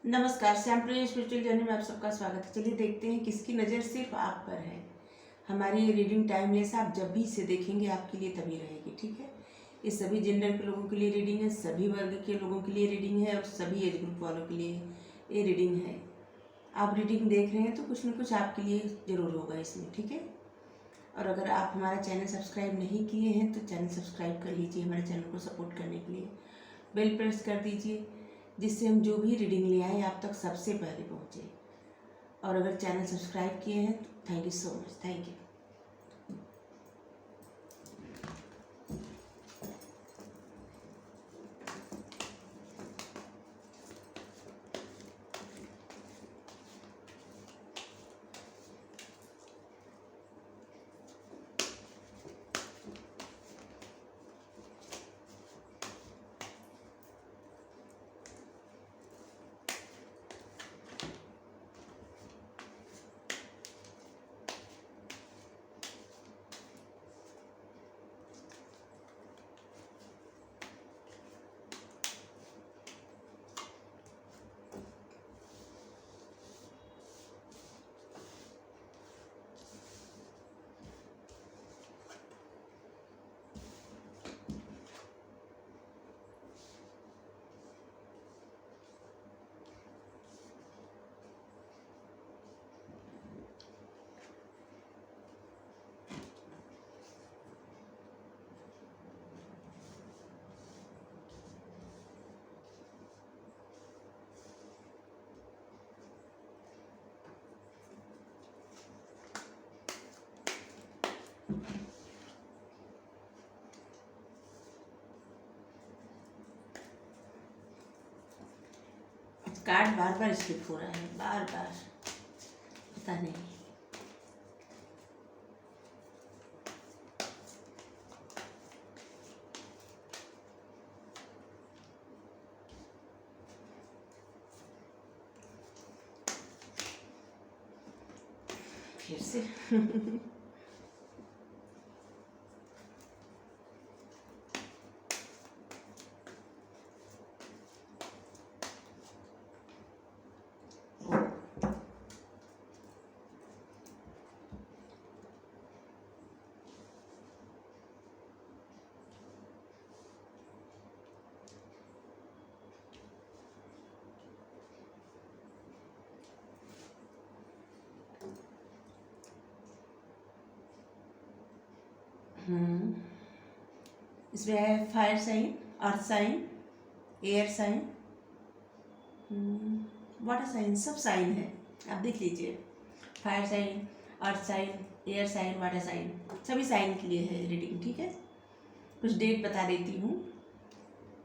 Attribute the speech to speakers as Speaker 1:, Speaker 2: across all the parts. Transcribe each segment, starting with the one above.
Speaker 1: नमस्कार, sample spiritual journey में आप सबका स्वागत है। चलिए देखते हैं किसकी नज़र सिर्फ आप पर है। हमारी ये रीडिंग टाइमलेस, आप जब भी इसे देखेंगे आपके लिए तभी रहेगी, ठीक है। ये सभी जेंडर के लोगों के लिए रीडिंग है, सभी वर्ग के लोगों के लिए रीडिंग है और सभी एज ग्रुप वालों के लिए ये रीडिंग है। आप रीडिंग देख रहे हैं तो कुछ न कुछ आपके लिए ज़रूर होगा इसमें, ठीक है। और अगर आप हमारा चैनल सब्सक्राइब नहीं किए हैं तो चैनल सब्सक्राइब कर लीजिए हमारे चैनल को सपोर्ट करने के लिए। बेल प्रेस कर दीजिए जिससे हम जो भी रीडिंग ले आए आप तक सबसे पहले पहुँचे। और अगर चैनल सब्सक्राइब किए हैं तो thank you so much, thank you. Card bar bar skip हो रहा है, बार बार, पता नहीं। फिर से इसमें है fire sign, earth sign, air sign, water sign, सब साइन है। आप देख लीजिए, fire sign, earth sign, air sign, water sign, सभी साइन के लिए है रीडिंग, ठीक है। कुछ डेट बता देती हूँ।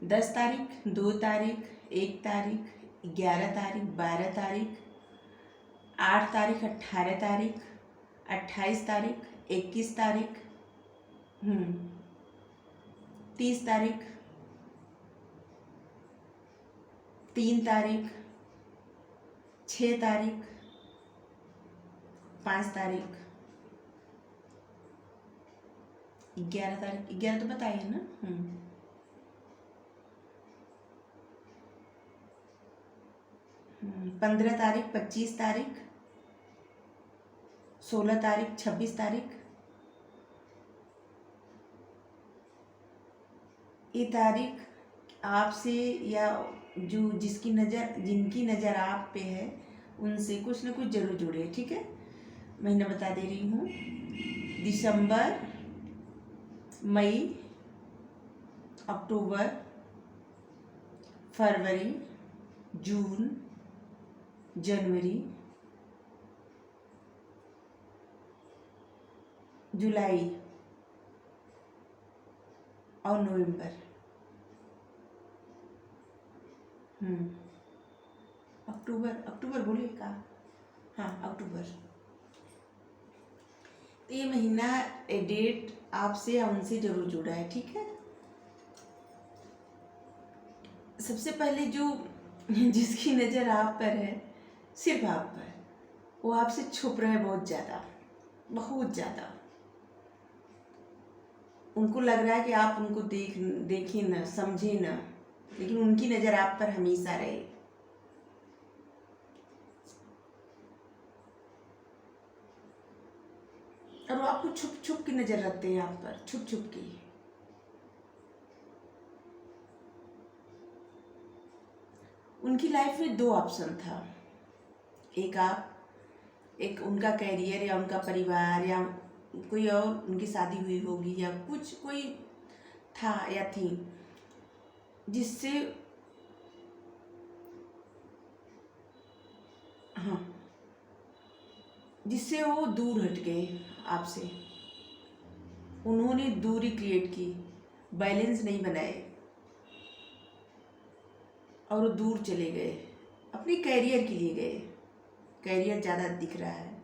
Speaker 1: 10 तारीख, 2 तारीख, 1 तारीख, 11 तारीख, 12 तारीख, 8 तारीख, 18 तारीख, 28 तारीख, 21 तारीख, 30 तारीख, 3 तारीख, 6 तारीख, 5 तारीख, 11 तारीख, 11 तो बताइए ना। 15 तारीख, 25 तारीख, 16 तारीख, 26 तारीख, ये तारीख आपसे या जो जिनकी नज़र आप पे है उनसे कुछ ना कुछ जरूर जुड़े, ठीक है। महीना बता दे रही हूँ। दिसंबर, मई, अक्टूबर, फरवरी, जून, जनवरी, जुलाई और नवंबर। अक्टूबर बोलिए का, हाँ अक्टूबर। तो ये महीना डेट आपसे या उनसे जरूर जुड़ा है, ठीक है। सबसे पहले जो जिसकी नज़र आप पर है, सिर्फ आप पर, वो आपसे छुप रहे हैं बहुत ज़्यादा, बहुत ज़्यादा। उनको लग रहा है कि आप उनको देखें ना, समझें ना, लेकिन उनकी नज़र आप पर हमेशा रहे। और वो आपको छुप छुप के नज़र रखते हैं आप पर, छुप छुप के। उनकी लाइफ में दो ऑप्शन था, एक आप, एक उनका कैरियर या उनका परिवार या कोई और, उनकी शादी हुई होगी या कुछ कोई था या थी जिससे, हाँ, जिससे वो दूर हट गए आपसे। उन्होंने दूरी क्रिएट की, बैलेंस नहीं बनाए और वो दूर चले गए, अपने कैरियर के लिए गए। कैरियर ज़्यादा दिख रहा है,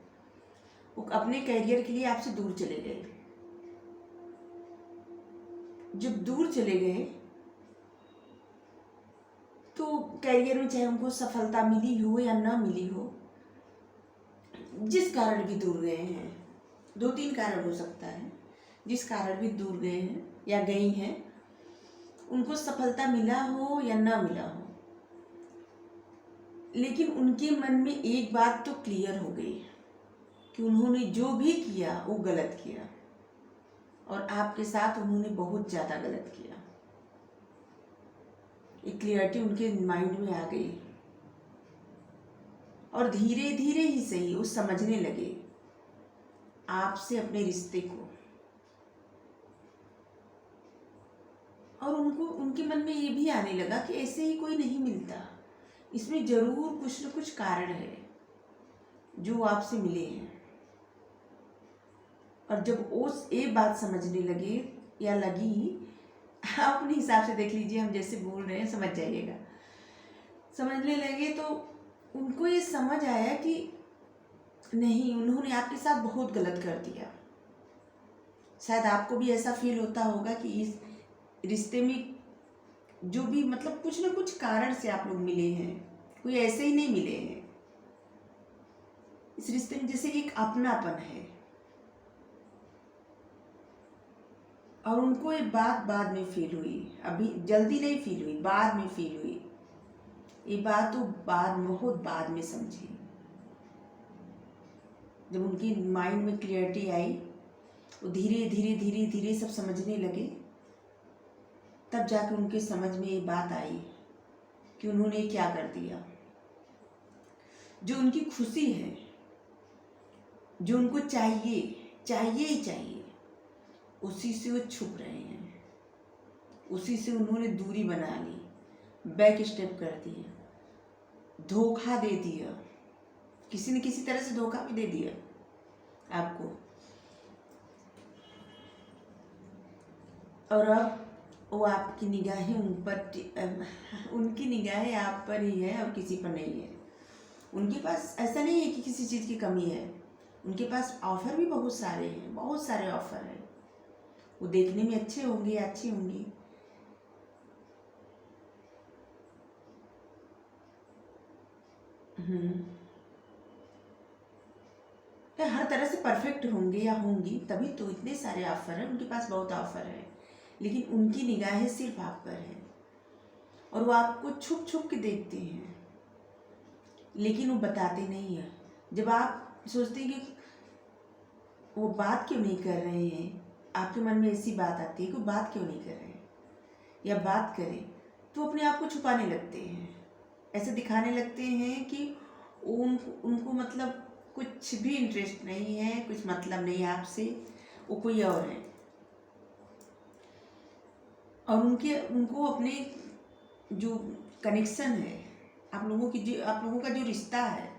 Speaker 1: वो अपने कैरियर के लिए आपसे दूर चले गए। जब दूर चले गए तो कैरियर में चाहे उनको सफलता मिली हो या ना मिली हो, जिस कारण भी दूर गए हैं, दो तीन कारण हो सकता है, जिस कारण भी दूर गए हैं या गई हैं, उनको सफलता मिला हो या ना मिला हो, लेकिन उनके मन में एक बात तो क्लियर हो गई कि उन्होंने जो भी किया वो गलत किया, और आपके साथ उन्होंने बहुत ज़्यादा गलत किया। एक क्लियरिटी उनके माइंड में आ गई और धीरे धीरे ही सही वो समझने लगे आपसे अपने रिश्ते को। और उनको, उनके मन में ये भी आने लगा कि ऐसे ही कोई नहीं मिलता, इसमें ज़रूर कुछ न कुछ कारण है जो आपसे मिले हैं। और जब वो ये बात समझने लगे या लगी, आप अपने हिसाब से देख लीजिए, हम जैसे बोल रहे हैं समझ जाइएगा, समझने लगे तो उनको ये समझ आया कि नहीं, उन्होंने आपके साथ बहुत गलत कर दिया। शायद आपको भी ऐसा फील होता होगा कि इस रिश्ते में जो भी, मतलब कुछ न कुछ कारण से आप लोग मिले हैं, कोई ऐसे ही नहीं मिले हैं। इस रिश्ते में जैसे एक अपनापन है। और उनको ये बात बाद में फील हुई, अभी जल्दी नहीं फील हुई, बाद में फील हुई। ये बात तो बहुत बाद में समझी, जब उनकी माइंड में क्लियरिटी आई, वो धीरे धीरे धीरे धीरे सब समझने लगे, तब जाके उनके समझ में ये बात आई कि उन्होंने क्या कर दिया। जो उनकी खुशी है, जो उनको चाहिए, चाहिए ही चाहिए, उसी से वो छुप रहे हैं, उसी से उन्होंने दूरी बना ली, बैक स्टेप कर दिया, धोखा दे दिया, किसी न किसी तरह से धोखा भी दे दिया आपको। और अब वो आपकी निगाहें उन पर, उनकी निगाहें आप पर ही है और किसी पर नहीं है। उनके पास ऐसा नहीं है कि किसी चीज़ की कमी है, उनके पास ऑफ़र भी बहुत सारे हैं, बहुत सारे ऑफ़र हैं। वो देखने में अच्छे होंगे, अच्छी होंगी, या हर तरह से परफेक्ट होंगे या होंगी, तभी तो इतने सारे ऑफ़र हैं, उनके पास बहुत ऑफ़र है। लेकिन उनकी निगाहें सिर्फ आप पर है और वो आपको छुप छुप के देखते हैं, लेकिन वो बताते नहीं हैं। जब आप सोचते हैं कि वो बात क्यों नहीं कर रहे हैं, आपके मन में ऐसी बात आती है कि वो बात क्यों नहीं कर रहे हैं, या बात करें तो अपने आप को छुपाने लगते हैं, ऐसे दिखाने लगते हैं कि उनको मतलब कुछ भी इंटरेस्ट नहीं है, कुछ मतलब नहीं है आपसे, वो कोई और है। और उनको अपने जो कनेक्शन है, आप लोगों का जो रिश्ता है,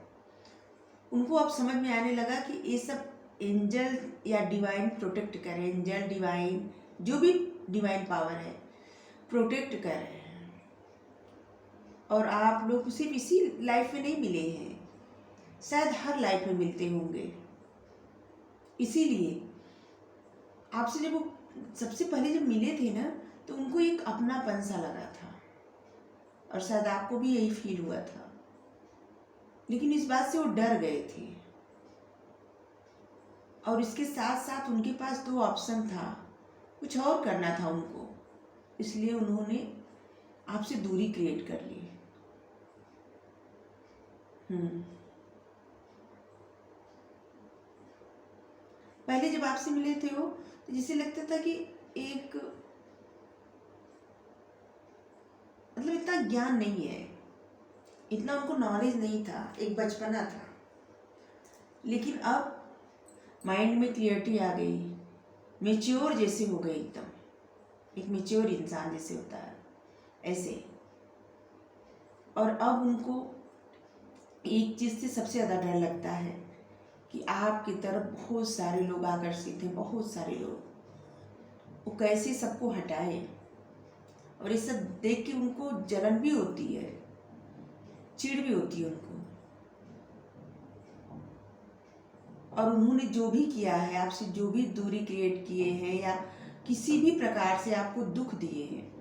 Speaker 1: उनको अब समझ में आने लगा कि ये सब एंजल या डिवाइन प्रोटेक्ट कर रहे हैं, एंजल डिवाइन जो भी डिवाइन पावर है प्रोटेक्ट कर रहे हैं। और आप लोग सिर्फ इसी लाइफ में नहीं मिले हैं, शायद हर लाइफ में मिलते होंगे। इसीलिए आपसे जब वो सबसे पहले जब मिले थे ना, तो उनको एक अपनापन सा लगा था, और शायद आपको भी यही फील हुआ था। लेकिन इस बात से वो डर गए थे, और इसके साथ साथ उनके पास दो ऑप्शन था, कुछ और करना था उनको, इसलिए उन्होंने आपसे दूरी क्रिएट कर ली। पहले जब आपसे मिले थे वो, तो जैसे लगता था कि एक मतलब इतना ज्ञान नहीं है, इतना उनको नॉलेज नहीं था, एक बचपना था। लेकिन अब माइंड में क्लियरिटी आ गई, मेच्योर जैसे हो गए एकदम, एक मेच्योर इंसान जैसे होता है ऐसे। और अब उनको एक चीज़ से सबसे ज़्यादा डर लगता है कि आपकी तरफ बहुत सारे लोग आकर्षित हैं, बहुत सारे लोग, वो कैसे सबको हटाए। और ये सब देख के उनको जलन भी होती है, चिढ़ भी होती है उनको। और उन्होंने जो भी किया है, आपसे जो भी दूरी क्रिएट किए हैं या किसी भी प्रकार से आपको दुख दिए हैं,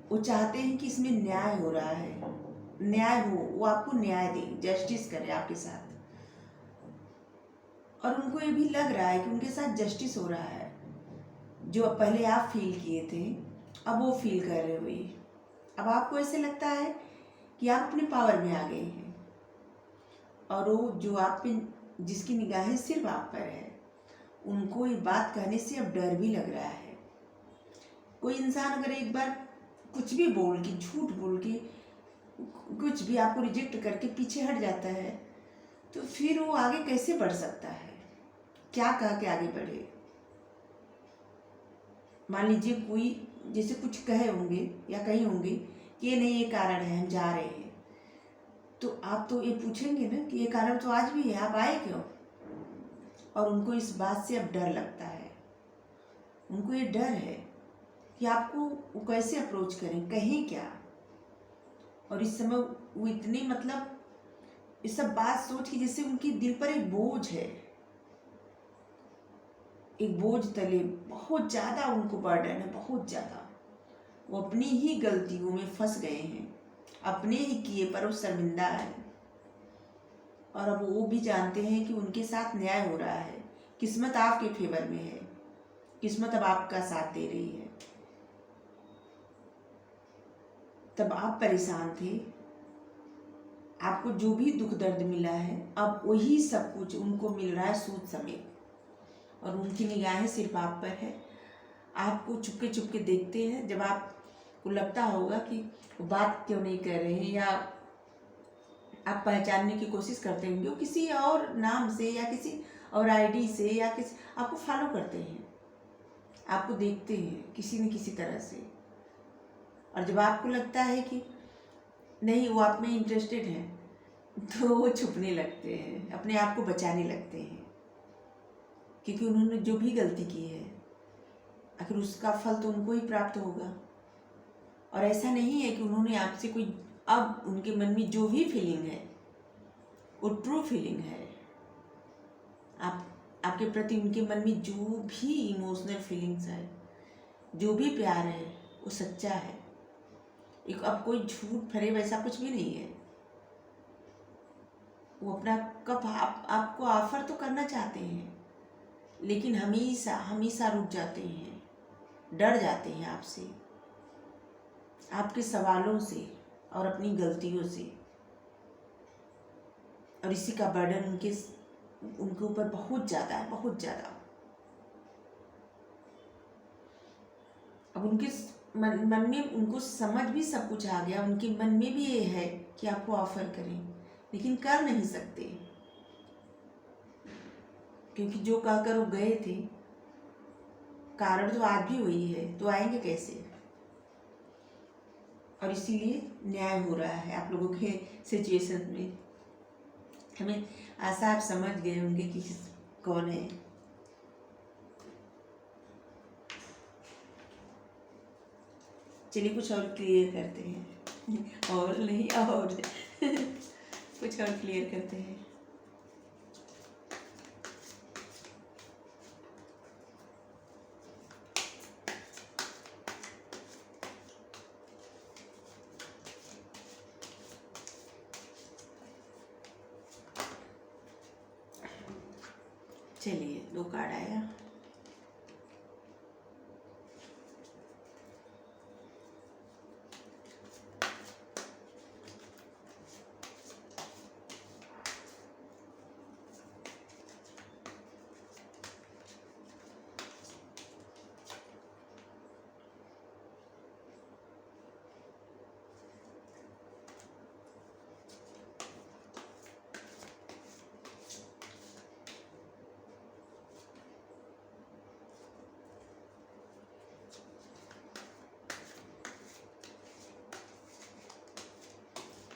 Speaker 1: वो चाहते हैं कि इसमें न्याय हो रहा है, न्याय हो, वो आपको न्याय दे, जस्टिस करे आपके साथ। और उनको ये भी लग रहा है कि उनके साथ जस्टिस हो रहा है। जो पहले आप फील किए थे, अब वो फील कर रहे हो ये। अब आपको ऐसे लगता है कि आप अपने पावर में आ गए हैं, और वो जो आप पे, जिसकी निगाहें सिर्फ आप पर है, उनको ये बात कहने से अब डर भी लग रहा है। कोई इंसान अगर एक बार कुछ भी बोल के, झूठ बोल के, कुछ भी आपको रिजेक्ट करके पीछे हट जाता है, तो फिर वो आगे कैसे बढ़ सकता है, क्या कह के आगे बढ़े। मान लीजिए कोई जैसे कुछ कहे होंगे या कही होंगे कि ये नहीं, ये कारण है, हम जा रहे हैं, तो आप तो ये पूछेंगे ना कि ये कारण तो आज भी है, आप आए क्यों। और उनको इस बात से अब डर लगता है, उनको ये डर है कि आपको वो कैसे अप्रोच करें, कहें क्या। और इस समय वो इतने मतलब ये सब बात सोच के जैसे उनके दिल पर एक बोझ है, एक बोझ तले बहुत ज़्यादा उनको बर्डन है, बहुत ज़्यादा। वो अपनी ही गलतियों में फंस गए हैं, अपने ही किए पर वो शर्मिंदा है। और अब वो भी जानते हैं कि उनके साथ न्याय हो रहा है, किस्मत आपके फेवर में है, किस्मत अब आपका साथ दे रही है। तब आप परेशान थे, आपको जो भी दुख दर्द मिला है, अब वही सब कुछ उनको मिल रहा है सूद समेत। और उनकी निगाहें सिर्फ आप पर है, आपको चुपके चुपके देखते हैं। जब आपको लगता होगा कि वो बात क्यों नहीं कर रहे हैं, या आप पहचानने की कोशिश करते होंगे वो किसी और नाम से या किसी और आईडी से, या किसी आपको फॉलो करते हैं, आपको देखते हैं किसी न किसी तरह से। और जब आपको लगता है कि नहीं, वो आप में इंटरेस्टेड हैं, तो वो छुपने लगते हैं, अपने आप को बचाने लगते हैं। क्योंकि उन्होंने जो भी गलती की है, आखिर उसका फल तो उनको ही प्राप्त होगा। और ऐसा नहीं है कि उन्होंने आपसे कोई, अब उनके मन में जो भी फीलिंग है वो ट्रू फीलिंग है। आपके प्रति उनके मन में जो भी इमोशनल फीलिंग्स है, जो भी प्यार है, वो सच्चा है। एक अब कोई झूठ फरे वैसा कुछ भी नहीं है। वो अपना कब आपको ऑफर तो करना चाहते हैं, लेकिन हमेशा हमेशा रुक जाते हैं, डर जाते हैं आपसे, आपके सवालों से और अपनी गलतियों से। और इसी का बर्डन उनके ऊपर बहुत ज़्यादा है, बहुत ज़्यादा। अब उनके मन में उनको समझ भी सब कुछ आ गया, उनके मन में भी ये है कि आपको ऑफर करें, लेकिन कर नहीं सकते, क्योंकि जो कहकर वो गए थे, कारण तो आज भी वही है, तो आएंगे कैसे। और इसीलिए न्याय हो रहा है आप लोगों के सिचुएशन में। हमें आशा आप समझ गए होंगे कि कौन है। चलिए कुछ और क्लियर करते हैं, और नहीं और कुछ और क्लियर करते हैं। चलिए 2 कार्ड आया।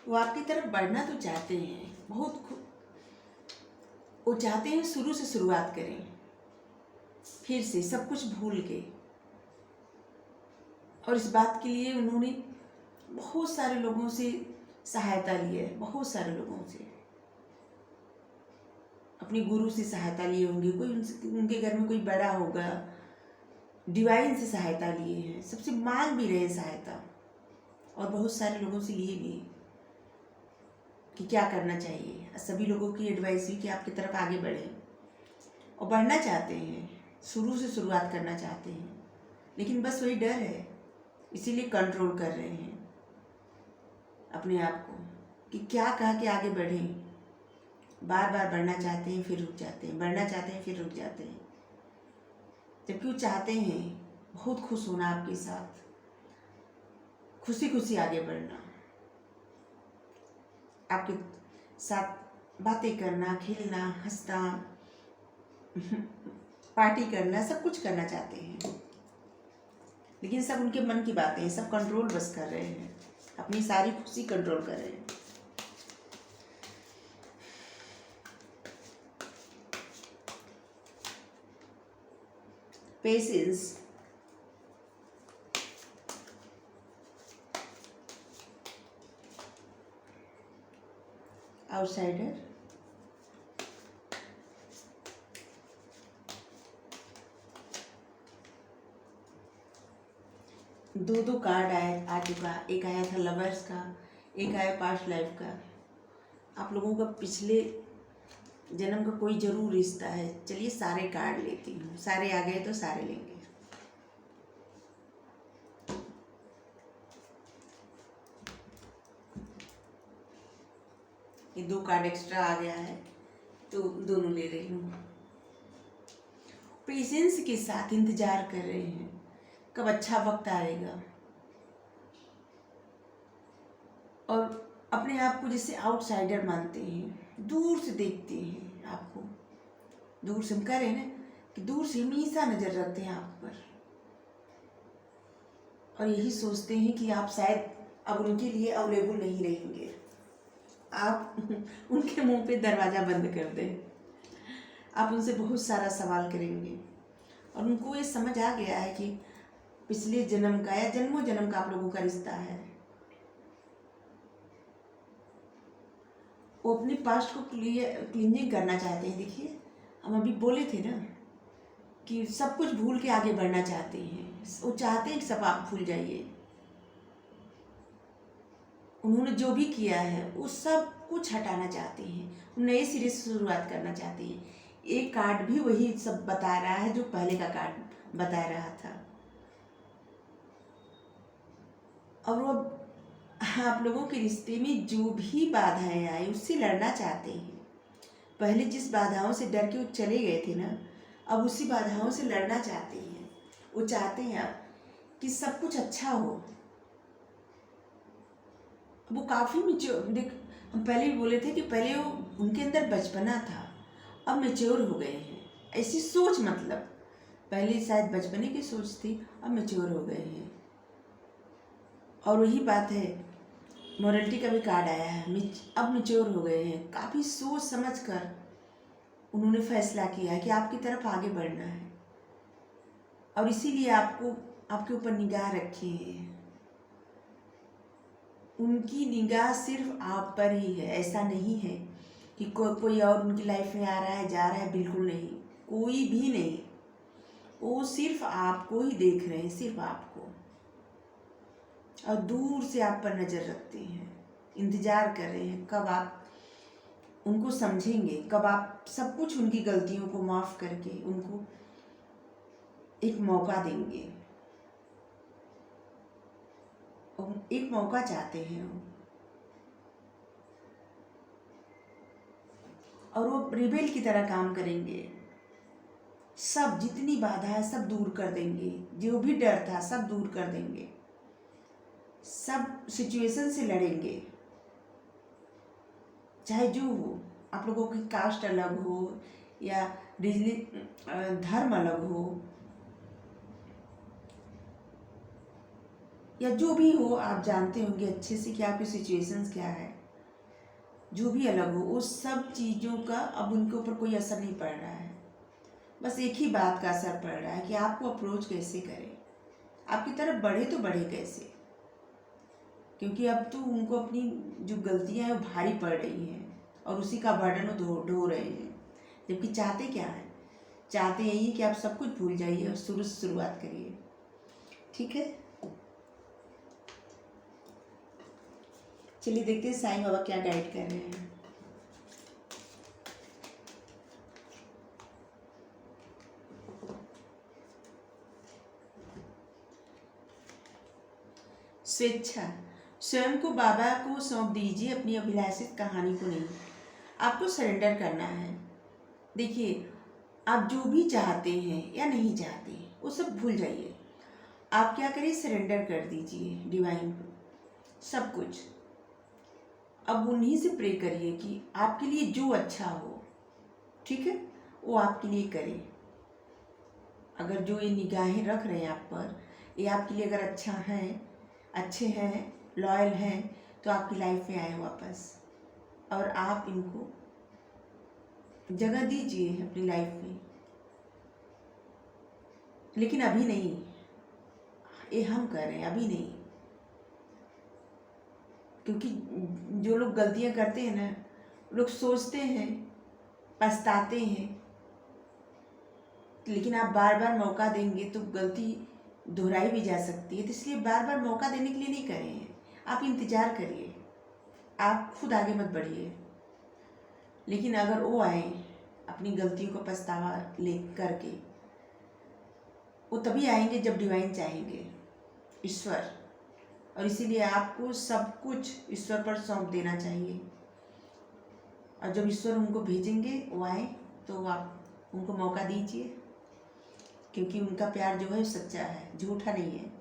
Speaker 1: वो आपकी तरफ बढ़ना तो चाहते हैं, वो चाहते हैं शुरू से शुरुआत करें, फिर से सब कुछ भूल के। और इस बात के लिए उन्होंने बहुत सारे लोगों से सहायता ली है, बहुत सारे लोगों से, अपने गुरु से सहायता लिए होंगे, कोई उनके घर में कोई बड़ा होगा, डिवाइन से सहायता लिए हैं, सबसे मांग भी रहे हैं सहायता, और बहुत सारे लोगों से लिए भी कि क्या करना चाहिए। सभी लोगों की एडवाइस हुई कि आपकी तरफ आगे बढ़ें, और बढ़ना चाहते हैं, शुरू से शुरुआत करना चाहते हैं, लेकिन बस वही डर है, इसीलिए कंट्रोल कर रहे हैं अपने आप को कि क्या कहा कि आगे बढ़ें। बार बार बढ़ना चाहते हैं, फिर रुक जाते हैं, बढ़ना चाहते हैं, फिर रुक जाते हैं, जबकि वो चाहते हैं बहुत खुश होना आपके साथ, खुशी खुशी आगे बढ़ना, आपके साथ बातें करना, खेलना, हंसना, पार्टी करना, सब कुछ करना चाहते हैं, लेकिन सब उनके मन की बातें हैं, सब कंट्रोल बस कर रहे हैं, अपनी सारी खुशी कंट्रोल कर रहे हैं। पेशेंस, आउटसाइडर, दो कार्ड आ चुका। एक आया था लवर्स का, एक आया पास्ट लाइफ का। आप लोगों का पिछले जन्म का कोई जरूर रिश्ता है। चलिए सारे कार्ड लेती हूँ, सारे आ गए तो सारे लेंगे। ये 2 कार्ड एक्स्ट्रा आ गया है तो दोनों ले रही हूँ। पेशेंस के साथ इंतजार कर रहे हैं कब अच्छा वक्त आएगा, और अपने आप को जैसे आउटसाइडर मानते हैं, दूर से देखते हैं आपको, दूर से हम कह रहे हैं ना कि दूर से हमेशा नजर रखते हैं आप पर, और यही सोचते हैं कि आप शायद अब उनके लिए अवेलेबल नहीं रहेंगे, आप उनके मुंह पे दरवाज़ा बंद कर दें, आप उनसे बहुत सारा सवाल करेंगे, और उनको ये समझ आ गया है कि पिछले जन्म का या जन्मों जन्म का आप लोगों का रिश्ता है। वो अपने पास्ट को क्लींजिंग करना चाहते हैं। देखिए हम अभी बोले थे ना कि सब कुछ भूल के आगे बढ़ना चाहते हैं, वो चाहते हैं कि सब आप भूल जाइए। उन्होंने जो भी किया है वो सब कुछ हटाना चाहते हैं, नए सिरे से शुरुआत करना चाहते हैं। एक कार्ड भी वही सब बता रहा है जो पहले का कार्ड बता रहा था, और वो आप लोगों के रिश्ते में जो भी बाधाएं आई उससे लड़ना चाहते हैं। पहले जिस बाधाओं से डर के वो चले गए थे ना, अब उसी बाधाओं से लड़ना चाहते हैं। वो चाहते हैं अब कि सब कुछ अच्छा हो। वो काफ़ी मेच्योर, देख हम पहले भी बोले थे कि पहले वो उनके अंदर बचपना था, अब मेच्योर हो गए हैं। ऐसी सोच, मतलब पहले शायद बचपने की सोच थी, अब मेच्योर हो गए हैं। और वही बात है, मॉरलिटी का भी कार्ड आया है, अब मेच्योर हो गए हैं। काफ़ी सोच समझ कर उन्होंने फैसला किया है कि आपकी तरफ आगे बढ़ना है, और इसीलिए आपको आपके ऊपर निगाह रखी है। उनकी निगाह सिर्फ आप पर ही है। ऐसा नहीं है कि कोई और उनकी लाइफ में आ रहा है जा रहा है, बिल्कुल नहीं, कोई भी नहीं। वो सिर्फ आपको ही देख रहे हैं, सिर्फ आपको, और दूर से आप पर नज़र रखते हैं, इंतज़ार कर रहे हैं कब आप उनको समझेंगे, कब आप सब कुछ उनकी गलतियों को माफ़ करके उनको एक मौका देंगे। एक मौका चाहते हैं वो, और वो रिबेल की तरह काम करेंगे। सब जितनी बाधा है सब दूर कर देंगे, जो भी डर था सब दूर कर देंगे, सब सिचुएशन से लड़ेंगे, चाहे जो हो। आप लोगों की कास्ट अलग हो या धर्म अलग हो या जो भी हो, आप जानते होंगे अच्छे से कि आपकी सिचुएशंस क्या है। जो भी अलग हो, उस सब चीज़ों का अब उनके ऊपर कोई असर नहीं पड़ रहा है। बस एक ही बात का असर पड़ रहा है कि आपको अप्रोच कैसे करें, आपकी तरफ बढ़े तो बढ़े कैसे, क्योंकि अब तो उनको अपनी जो गलतियां हैं वो भारी पड़ रही हैं और उसी का बर्डन वो ढो रहे हैं। जबकि चाहते क्या है, चाहते यही है कि आप सब कुछ भूल जाइए और शुरू से शुरुआत करिए। ठीक है, चलिए देखते हैं साईं बाबा क्या गाइड कर रहे हैं। स्वेच्छा, स्वयं को बाबा को सौंप दीजिए, अपनी अभिलाषित कहानी को नहीं। आपको सरेंडर करना है। देखिए, आप जो भी चाहते हैं या नहीं चाहते वो सब भूल जाइए। आप क्या करिए, सरेंडर कर दीजिए डिवाइन को सब कुछ। अब उन्हीं से प्रे करिए कि आपके लिए जो अच्छा हो, ठीक है, वो आपके लिए करे। अगर जो ये निगाहें रख रहे हैं आप पर, ये आपके लिए अगर अच्छा है, अच्छे हैं, लॉयल हैं, तो आपकी लाइफ में आए वापस और आप इनको जगह दीजिए अपनी लाइफ में। लेकिन अभी नहीं, ये हम कर रहे हैं, अभी नहीं। क्योंकि जो लोग गलतियां करते हैं ना, लोग सोचते हैं, पछताते हैं, लेकिन आप बार बार मौका देंगे तो गलती दोहराई भी जा सकती है। तो इसलिए बार बार मौका देने के लिए नहीं कर रहे हैं, आप इंतज़ार करिए, आप खुद आगे मत बढ़िए। लेकिन अगर वो आए अपनी गलतियों को पछतावा ले करके, वो तभी आएंगे जब डिवाइन चाहेंगे, ईश्वर। और इसीलिए आपको सब कुछ ईश्वर पर सौंप देना चाहिए। और जब ईश्वर उनको भेजेंगे, वो आए, तो आप उनको मौका दीजिए, क्योंकि उनका प्यार जो है सच्चा है, झूठा नहीं है।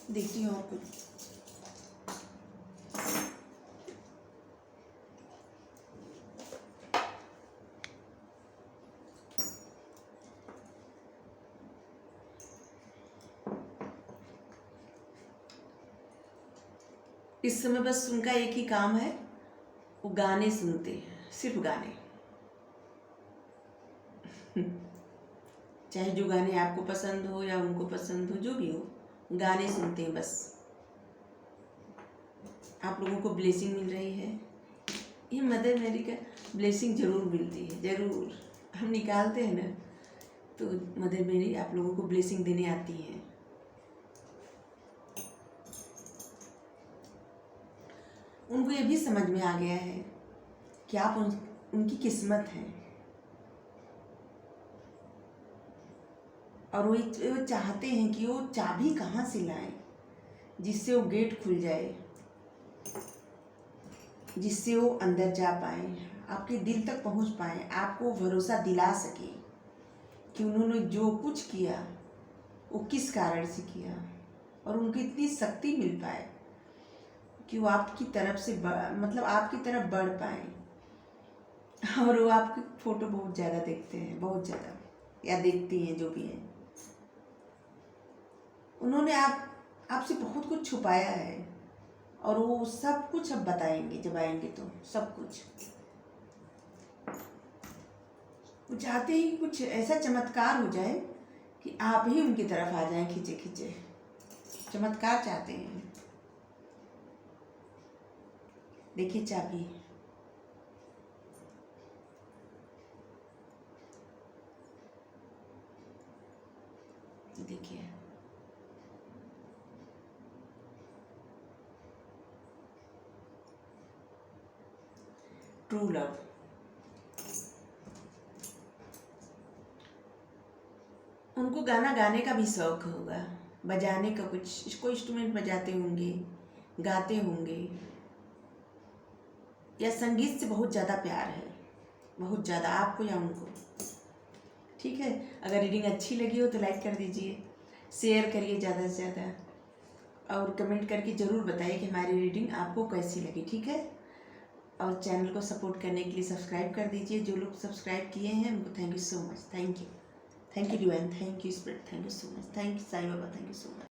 Speaker 1: देखती हूँ और कुछ। इस समय बस उनका एक ही काम है, वो गाने सुनते हैं, सिर्फ गाने। चाहे जो गाने आपको पसंद हो या उनको पसंद हो, जो भी हो, गाने सुनते हैं बस। आप लोगों को ब्लेसिंग मिल रही है, ये मदर मेरी का ब्लेसिंग जरूर मिलती है, जरूर। हम निकालते हैं ना, तो मदर मेरी आप लोगों को ब्लेसिंग देने आती है। उनको ये भी समझ में आ गया है कि आप उनकी किस्मत हैं, और वो चाहते हैं कि वो चाबी कहाँ से लाएं जिससे वो गेट खुल जाए, जिससे वो अंदर जा पाए, आपके दिल तक पहुँच पाए, आपको भरोसा दिला सके कि उन्होंने जो कुछ किया वो किस कारण से किया, और उनको इतनी शक्ति मिल पाए कि वो आपकी तरफ से मतलब आपकी तरफ बढ़ पाए। और वो आपकी फ़ोटो बहुत ज़्यादा देखते हैं, बहुत ज़्यादा, या देखती हैं, जो भी है। उन्होंने आपसे बहुत कुछ छुपाया है, और वो सब कुछ अब बताएंगे जब आएंगे, तो सब कुछ। वो चाहते ही कुछ ऐसा चमत्कार हो जाए कि आप ही उनकी तरफ आ जाएं खींचे खींचे। चमत्कार चाहते हैं। देखिए चाबी, देखिए ट्रू लव। उनको गाना गाने का भी शौक होगा, बजाने का, कुछ कोई इंस्ट्रूमेंट बजाते होंगे, गाते होंगे, या संगीत से बहुत ज़्यादा प्यार है, बहुत ज़्यादा, आपको या उनको। ठीक है, अगर रीडिंग अच्छी लगी हो तो लाइक कर दीजिए, शेयर करिए ज़्यादा से ज़्यादा, और कमेंट करके ज़रूर बताइए कि हमारी रीडिंग आपको कैसी लगी। ठीक है, और चैनल को सपोर्ट करने के लिए सब्सक्राइब कर दीजिए। जो लोग सब्सक्राइब किए हैं उनको thank you so much. Thank you divine, thank you spirit, thank you so much, thank you Sai Baba, thank you so much.